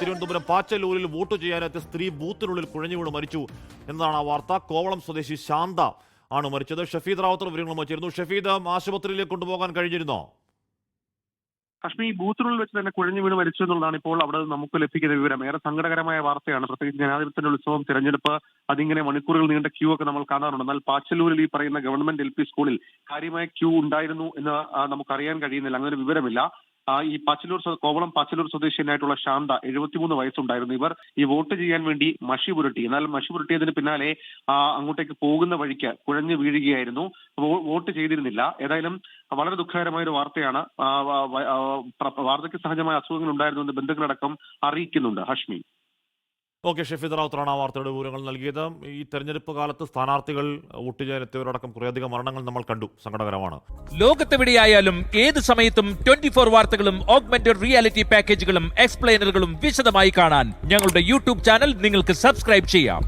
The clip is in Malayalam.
തിരുവനന്തപുരം പാച്ചല്ലൂരിൽ വോട്ട് ചെയ്യാനെത്തിയ സ്ത്രീ ബൂത്തിനുള്ളിൽ കുഴഞ്ഞു വീണ് മരിച്ചു എന്നതാണ് ആ വാർത്ത. കോവളം സ്വദേശി ശാന്ത ആണ് മരിച്ചത്. ഷഫീദ് റാവത്തർ വിവരങ്ങളുമായി ചേരുന്നു. ഷഫീദ്, ആശുപത്രിയിലേക്ക് കൊണ്ടുപോകാൻ കഴിഞ്ഞിരുന്നോ? കശ്മീർ ബൂത്തിനുള്ളിൽ വെച്ച് തന്നെ കുഴഞ്ഞു വീണ് മരിച്ചു എന്നുള്ളതാണ് ഇപ്പോൾ അവിടെ നമുക്ക് ലഭിക്കുന്ന വിവരം. ഏറെ സങ്കടകരമായ വാർത്തയാണ്. പ്രത്യേകിച്ച് ജനാധിപത്യത്തിന്റെ ഉത്സവം, തിരഞ്ഞെടുപ്പ്, അതിങ്ങനെ മണിക്കൂറുകൾ നീണ്ട ക്യൂ ഒക്കെ നമ്മൾ കാണാറുണ്ട്. എന്നാൽ പാച്ചല്ലൂരിൽ ഈ പറയുന്ന ഗവൺമെന്റ് LP സ്കൂളിൽ കാര്യമായ ക്യൂ ഉണ്ടായിരുന്നു എന്ന് നമുക്കറിയാൻ കഴിയുന്നില്ല. അങ്ങനെ വിവരമില്ല. ഈ കോവളം പാച്ചല്ലൂർ സ്വദേശിയായിട്ടുള്ള ശാന്ത 73 വയസ്സുണ്ടായിരുന്നു. ഇവർ ഈ വോട്ട് ചെയ്യാൻ വേണ്ടി മഷി പുരട്ടി. എന്നാൽ മഷി പുരട്ടിയതിന് പിന്നാലെ അങ്ങോട്ടേക്ക് പോകുന്ന വഴിക്ക് കുഴഞ്ഞു വീഴുകയായിരുന്നു. വോട്ട് ചെയ്തിരുന്നില്ല. ഏതായാലും വളരെ ദുഃഖകരമായ ഒരു വാർത്തയാണ്. വാർദ്ധക്യ സഹജമായ അസുഖങ്ങൾ ഉണ്ടായിരുന്നു എന്ന് ബന്ധുക്കളടക്കം അറിയിക്കുന്നുണ്ട്. ഹാഷ്മി. ഓക്കെ, ഷഫീദ് റാവുത്തറാണ് ആ വാർത്തയുടെ വിവരങ്ങൾ നൽകിയത്. ഈ തെരഞ്ഞെടുപ്പ് കാലത്ത് സ്ഥാനാർത്ഥികൾ വോട്ട് ചെയ്യാനെത്തിയവരടക്കം കുറേയധികം മരണങ്ങൾ നമ്മൾ കണ്ടു. സങ്കടകരമാണ്. ലോകത്തെവിടെയായാലും ഏത് സമയത്തും 24 വാർത്തകളും ഓഗ്മെന്റഡ് റിയാലിറ്റി പാക്കേജുകളും എക്സ്പ്ലെയിനറുകളും വിശദമായി കാണാൻ ഞങ്ങളുടെ YouTube ചാനൽ നിങ്ങൾക്ക് സബ്സ്ക്രൈബ് ചെയ്യാം.